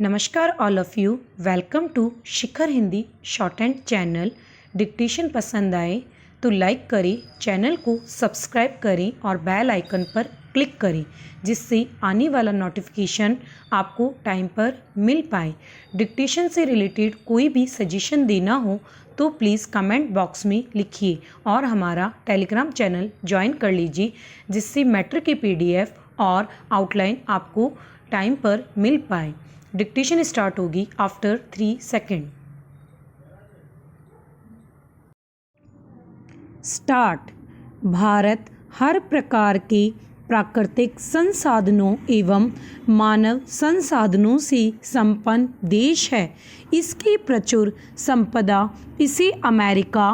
नमस्कार all of you, welcome to Shikhar Hindi shorthand channel. Dictation पसंद आए तो लाइक करें, चैनल को सब्सक्राइब करें और बेल आइकन पर क्लिक करें जिससे आने वाला नोटिफिकेशन आपको टाइम पर मिल पाए। डिक्टेशन से रिलेटेड कोई भी सजेशन देना हो तो प्लीज़ कमेंट बॉक्स में लिखिए और हमारा टेलीग्राम चैनल ज्वाइन कर लीजिए जिससे मैटर के PDF और आउटलाइन आपको टाइम पर मिल पाए। डिक्टेशन स्टार्ट होगी आफ्टर 3 सेकेंड। स्टार्ट। भारत हर प्रकार के प्राकृतिक संसाधनों एवं मानव संसाधनों से संपन्न देश है। इसकी प्रचुर संपदा इसे अमेरिका,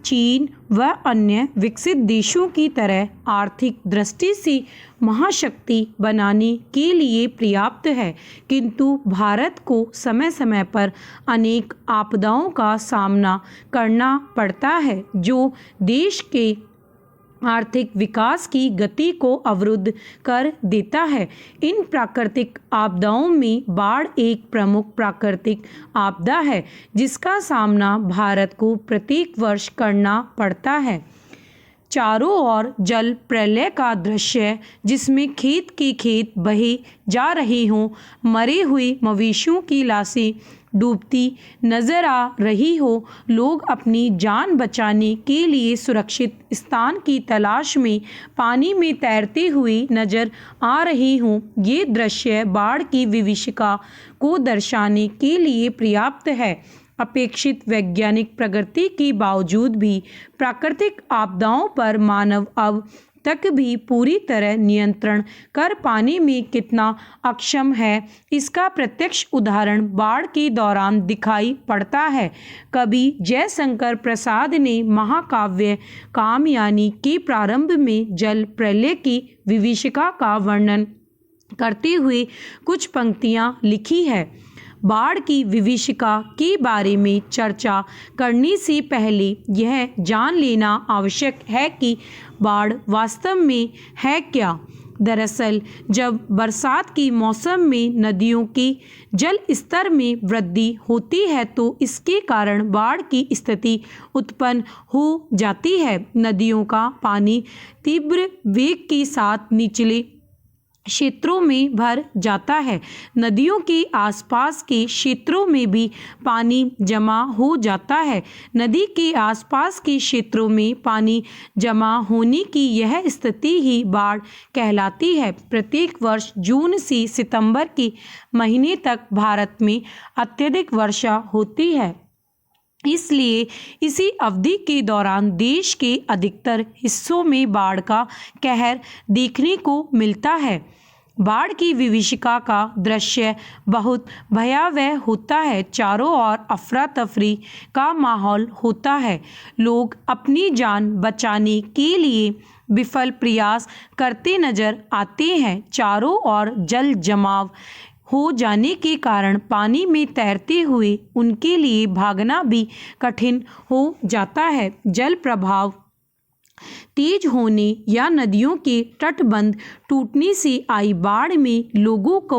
चीन व अन्य विकसित देशों की तरह आर्थिक दृष्टि से महाशक्ति बनाने के लिए पर्याप्त है, किंतु भारत को समय समय पर अनेक आपदाओं का सामना करना पड़ता है जो देश के आर्थिक विकास की गति को अवरुद्ध कर देता है। इन प्राकृतिक आपदाओं में बाढ़ एक प्रमुख प्राकृतिक आपदा है जिसका सामना भारत को प्रत्येक वर्ष करना पड़ता है। चारों ओर जल प्रलय का दृश्य जिसमें खेत के खेत बहे जा रहे हों, मरे हुए मवेशियों की लाशें डूबती नजर आ रही हो, लोग अपनी जान बचाने के लिए सुरक्षित स्थान की तलाश में पानी में तैरते हुए नजर आ रहे हों, ये दृश्य बाढ़ की विभीषिका को दर्शाने के लिए पर्याप्त है। अपेक्षित वैज्ञानिक प्रगति के बावजूद भी प्राकृतिक आपदाओं पर मानव अब तक भी पूरी तरह नियंत्रण कर पाने में कितना अक्षम है, इसका प्रत्यक्ष उदाहरण बाढ़ के दौरान दिखाई पड़ता है। कवि जयशंकर प्रसाद ने महाकाव्य कामयानी के प्रारंभ में जल प्रलय की विभीषिका का वर्णन करते हुए कुछ पंक्तियां लिखी है। बाढ़ की विभीषिका के बारे में चर्चा करने से पहले यह जान लेना आवश्यक है कि बाढ़ वास्तव में है क्या। दरअसल जब बरसात के मौसम में नदियों के जल स्तर में वृद्धि होती है तो इसके कारण बाढ़ की स्थिति उत्पन्न हो जाती है। नदियों का पानी तीव्र वेग के साथ निचले क्षेत्रों में भर जाता है। नदियों के आसपास के क्षेत्रों में भी पानी जमा हो जाता है। नदी के आसपास के क्षेत्रों में पानी जमा होने की यह स्थिति ही बाढ़ कहलाती है। प्रत्येक वर्ष जून से सितंबर के महीने तक भारत में अत्यधिक वर्षा होती है, इसलिए इसी अवधि के दौरान देश के अधिकतर हिस्सों में बाढ़ का कहर देखने को मिलता है। बाढ़ की विभीषिका का दृश्य बहुत भयावह होता है। चारों ओर अफरा तफरी का माहौल होता है। लोग अपनी जान बचाने के लिए विफल प्रयास करते नजर आते हैं। चारों ओर जल जमाव हो जाने के कारण पानी में तैरते हुए उनके लिए भागना भी कठिन हो जाता है। जल प्रवाह तेज होने या नदियों के तटबंध टूटने से आई बाढ़ में लोगों को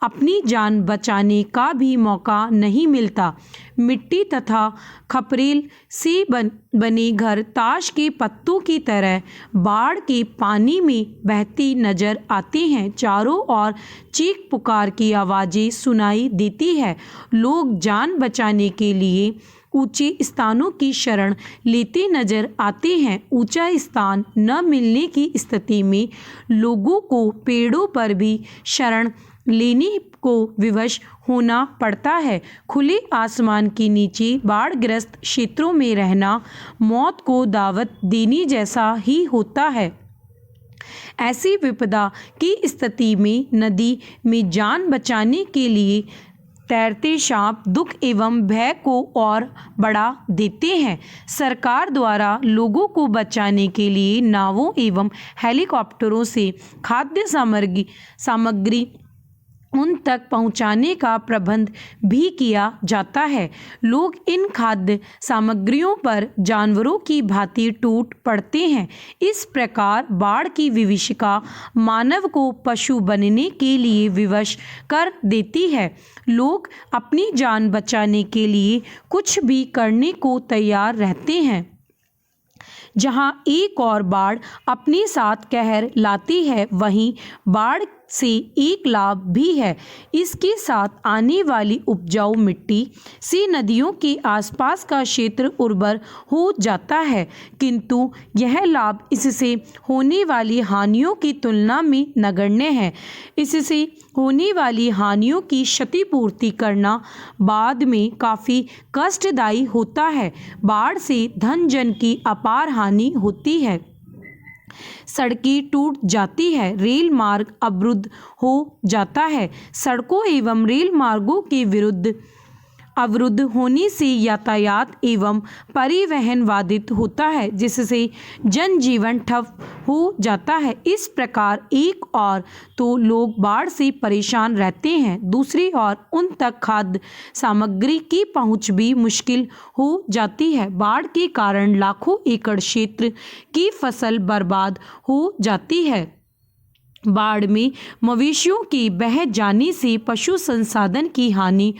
अपनी जान बचाने का भी मौका नहीं मिलता। मिट्टी तथा खपरेल से बने घर ताश के पत्तों की तरह बाढ़ के पानी में बहती नजर आते हैं। चारों ओर चीख पुकार की आवाज़ें सुनाई देती है। लोग जान बचाने के लिए ऊंचे स्थानों की शरण लेते नजर आते हैं। ऊंचा स्थान न मिलने की स्थिति में लोगों को पेड़ों पर भी शरण लेने को विवश होना पड़ता है। खुले आसमान के नीचे बाढ़ग्रस्त क्षेत्रों में रहना मौत को दावत देने जैसा ही होता है। ऐसी विपदा की स्थिति में नदी में जान बचाने के लिए तैरते सांप दुख एवं भय को और बढ़ा देते हैं। सरकार द्वारा लोगों को बचाने के लिए नावों एवं हेलीकॉप्टरों से खाद्य सामग्री उन तक पहुंचाने का प्रबंध भी किया जाता है। लोग इन खाद्य सामग्रियों पर जानवरों की भांति टूट पड़ते हैं। इस प्रकार बाढ़ की विभीषिका मानव को पशु बनने के लिए विवश कर देती है। लोग अपनी जान बचाने के लिए कुछ भी करने को तैयार रहते हैं। जहां एक और बाढ़ अपने साथ कहर लाती है, वहीं बाढ़ से एक लाभ भी है। इसके साथ आने वाली उपजाऊ मिट्टी से नदियों के आसपास का क्षेत्र उर्वर हो जाता है, किंतु यह लाभ इससे होने वाली हानियों की तुलना में नगण्य है। इससे होने वाली हानियों की क्षतिपूर्ति करना बाद में काफ़ी कष्टदायी होता है। बाढ़ से धन जन की अपार हानि होती है। सड़कें टूट जाती है, रेल मार्ग अवरुद्ध हो जाता है। सड़कों एवं रेल मार्गों के विरुद्ध अवरुद्ध होने से यातायात एवं परिवहन बाधित होता है, जिससे जनजीवन ठप हो जाता है। इस प्रकार एक और तो लोग बाढ़ से परेशान रहते हैं, दूसरी ओर उन तक खाद्य सामग्री की पहुंच भी मुश्किल हो जाती है। बाढ़ के कारण लाखों एकड़ क्षेत्र की फसल बर्बाद हो जाती है। बाढ़ में मवेशियों के बह जाने से पशु संसाधन की हानि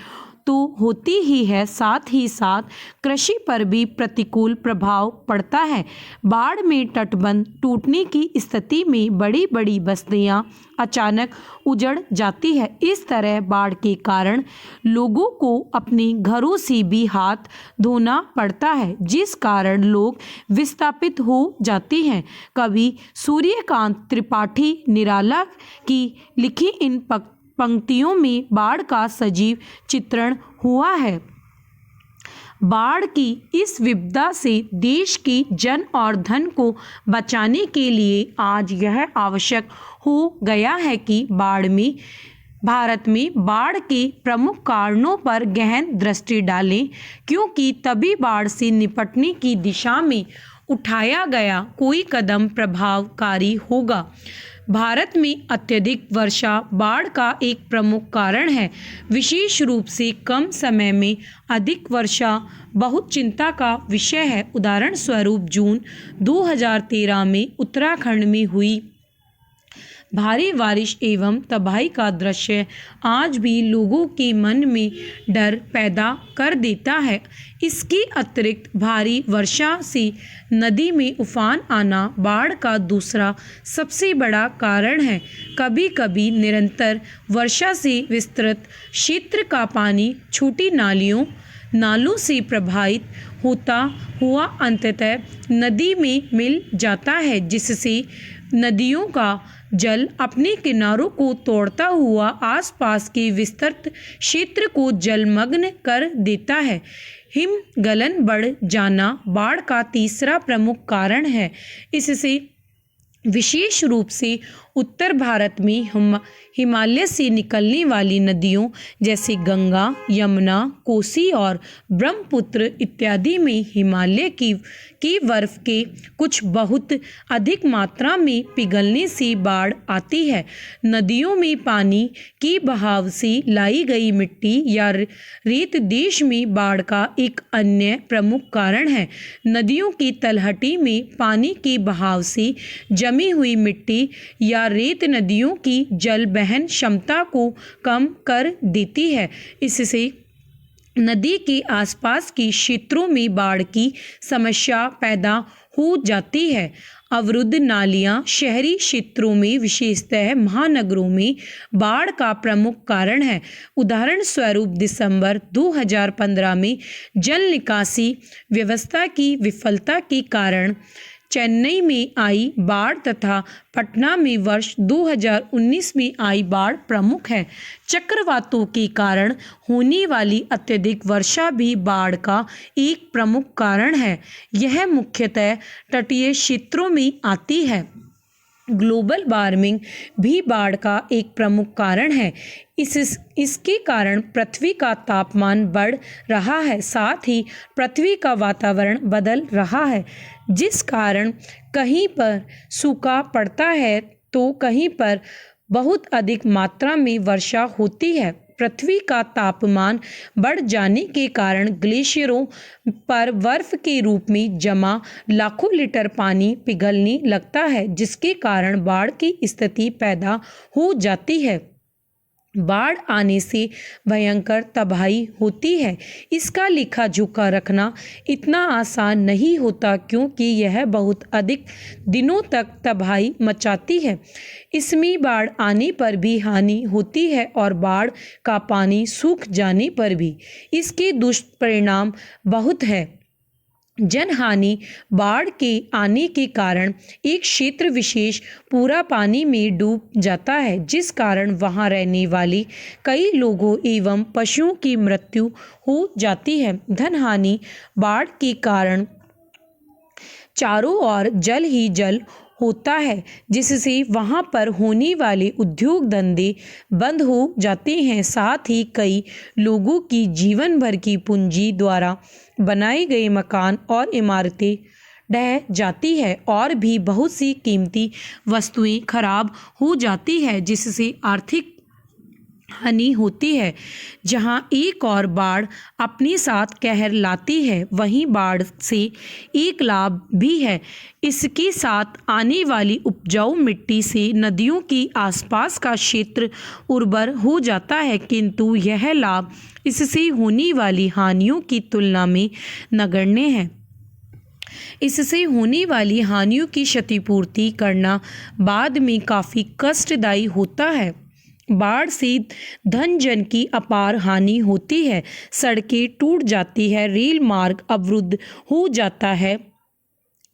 तो होती ही है, साथ ही साथ कृषि पर भी प्रतिकूल प्रभाव पड़ता है। बाढ़ में तटबंध टूटने की स्थिति में बड़ी बड़ी बस्तियां अचानक उजड़ जाती है। इस तरह बाढ़ के कारण लोगों को अपने घरों से भी हाथ धोना पड़ता है, जिस कारण लोग विस्थापित हो जाते हैं। कवि सूर्यकांत त्रिपाठी निराला की लिखी इन पंक्तियों में बाढ़ का सजीव चित्रण हुआ है। बाढ़ की इस विपदा से देश की जन और धन को बचाने के लिए आज यह आवश्यक हो गया है कि भारत में बाढ़ के प्रमुख कारणों पर गहन दृष्टि डालें, क्योंकि तभी बाढ़ से निपटने की दिशा में उठाया गया कोई कदम प्रभावकारी होगा। भारत में अत्यधिक वर्षा बाढ़ का एक प्रमुख कारण है। विशेष रूप से कम समय में अधिक वर्षा बहुत चिंता का विषय है। उदाहरण स्वरूप जून 2013 में उत्तराखंड में हुई भारी बारिश एवं तबाही का दृश्य आज भी लोगों के मन में डर पैदा कर देता है। इसके अतिरिक्त भारी वर्षा से नदी में उफान आना बाढ़ का दूसरा सबसे बड़ा कारण है। कभी कभी निरंतर वर्षा से विस्तृत क्षेत्र का पानी छोटी नालों से प्रभावित होता हुआ अंततः नदी में मिल जाता है, जिससे नदियों का जल अपने किनारों को तोड़ता हुआ आसपास के विस्तृत क्षेत्र को जलमग्न कर देता है। हिमगलन बढ़ जाना बाढ़ का तीसरा प्रमुख कारण है। इससे विशेष रूप से उत्तर भारत में हिमालय से निकलने वाली नदियों जैसे गंगा, यमुना, कोसी और ब्रह्मपुत्र इत्यादि में हिमालय की बर्फ के कुछ बहुत अधिक मात्रा में पिघलने से बाढ़ आती है। नदियों में पानी की बहाव से लाई गई मिट्टी या रेत देश में बाढ़ का एक अन्य प्रमुख कारण है। नदियों की तलहटी में पानी के बहाव से जमी हुई मिट्टी या रेत नदियों की जल वहन क्षमता को कम कर देती है। इससे नदी के आसपास के क्षेत्रों में बाढ़ की समस्या पैदा हो जाती है। अवरुद्ध नालियां शहरी क्षेत्रों में विशेषतः महानगरों में बाढ़ का प्रमुख कारण है। उदाहरण स्वरूप दिसंबर 2015 में जल निकासी व्यवस्था की विफलता के कारण चेन्नई में आई बाढ़ तथा पटना में वर्ष 2019 में आई बाढ़ प्रमुख है। चक्रवातों के कारण होने वाली अत्यधिक वर्षा भी बाढ़ का एक प्रमुख कारण है। यह मुख्यतः तटीय क्षेत्रों में आती है। ग्लोबल वार्मिंग भी बाढ़ का एक प्रमुख कारण है। इसके कारण पृथ्वी का तापमान बढ़ रहा है, साथ ही पृथ्वी का वातावरण बदल रहा है, जिस कारण कहीं पर सूखा पड़ता है तो कहीं पर बहुत अधिक मात्रा में वर्षा होती है। पृथ्वी का तापमान बढ़ जाने के कारण ग्लेशियरों पर बर्फ के रूप में जमा लाखों लीटर पानी पिघलने लगता है, जिसके कारण बाढ़ की स्थिति पैदा हो जाती है। बाढ़ आने से भयंकर तबाही होती है। इसका लेखा जोखा रखना इतना आसान नहीं होता, क्योंकि यह बहुत अधिक दिनों तक तबाही मचाती है। इसमें बाढ़ आने पर भी हानि होती है और बाढ़ का पानी सूख जाने पर भी इसके दुष्परिणाम बहुत है। जनहानि: बाढ़ के आने के कारण एक क्षेत्र विशेष पूरा पानी में डूब जाता है, जिस कारण वहां रहने वाले कई लोगों एवं पशुओं की मृत्यु हो जाती है। धनहानि: बाढ़ के कारण चारों ओर जल ही जल होता है, जिससे वहां पर होने वाले उद्योग धंधे बंद हो जाते हैं। साथ ही कई लोगों की जीवन भर की पूंजी द्वारा बनाए गए मकान और इमारतें ढह जाती है और भी बहुत सी कीमती वस्तुएं खराब हो जाती है, जिससे आर्थिक हानि होती है। जहां एक और बाढ़ अपने साथ कहर लाती है, वहीं बाढ़ से एक लाभ भी है। इसके साथ आने वाली उपजाऊ मिट्टी से नदियों के आसपास का क्षेत्र उर्वर हो जाता है, किंतु यह लाभ इससे होने वाली हानियों की तुलना में नगण्य है। इससे होने वाली हानियों की क्षतिपूर्ति करना बाद में काफ़ी कष्टदायी होता है। बाढ़ से धन जन की अपार हानि होती है। सड़कें टूट जाती है, रेल मार्ग अवरुद्ध हो जाता है।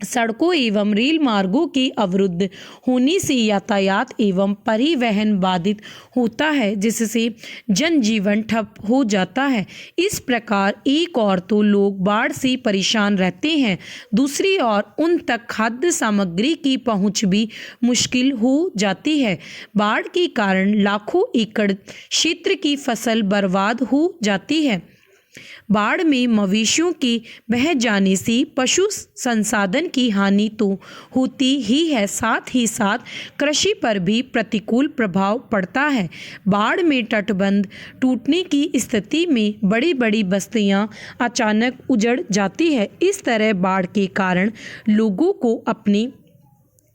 सड़कों एवं रेल मार्गों के अवरुद्ध होने से यातायात एवं परिवहन बाधित होता है, जिससे जनजीवन ठप हो जाता है। इस प्रकार एक ओर तो लोग बाढ़ से परेशान रहते हैं, दूसरी ओर उन तक खाद्य सामग्री की पहुंच भी मुश्किल हो जाती है। बाढ़ के कारण लाखों एकड़ क्षेत्र की फसल बर्बाद हो जाती है। बाढ़ में मवेशियों के बह जाने से पशु संसाधन की हानि तो होती ही है, साथ ही साथ कृषि पर भी प्रतिकूल प्रभाव पड़ता है। बाढ़ में तटबंध टूटने की स्थिति में बड़ी बड़ी बस्तियां अचानक उजड़ जाती है। इस तरह बाढ़ के कारण लोगों को अपने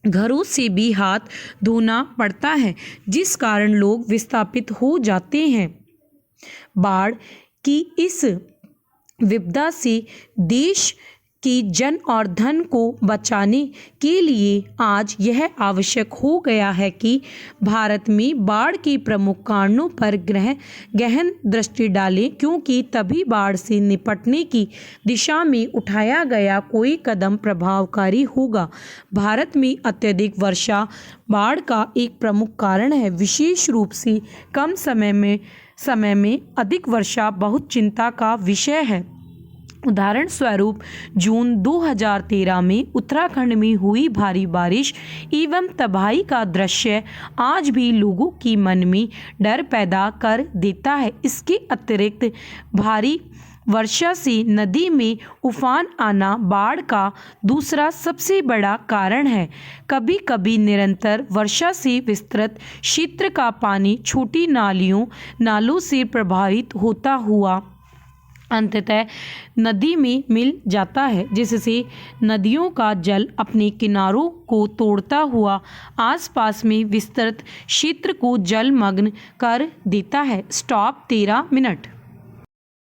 घरों से भी हाथ धोना पड़ता है, जिस कारण लोग विस्थापित हो जाते हैं। बाढ़ की इस विपदा से देश के जन और धन को बचाने के लिए आज यह आवश्यक हो गया है कि भारत में बाढ़ के प्रमुख कारणों पर गहन दृष्टि डालें, क्योंकि तभी बाढ़ से निपटने की दिशा में उठाया गया कोई कदम प्रभावकारी होगा। भारत में अत्यधिक वर्षा बाढ़ का एक प्रमुख कारण है। विशेष रूप से कम समय में अधिक वर्षा बहुत चिंता का विषय है। उदाहरण स्वरूप जून 2013 में उत्तराखंड में हुई भारी बारिश एवं तबाही का दृश्य आज भी लोगों के मन में डर पैदा कर देता है। इसके अतिरिक्त भारी वर्षा से नदी में उफान आना बाढ़ का दूसरा सबसे बड़ा कारण है। कभी कभी निरंतर वर्षा से विस्तृत क्षेत्र का पानी छोटी नालों से प्रभावित होता हुआ अंततः नदी में मिल जाता है, जिससे नदियों का जल अपने किनारों को तोड़ता हुआ आसपास में विस्तृत क्षेत्र को जलमग्न कर देता है। Stop 13 minute.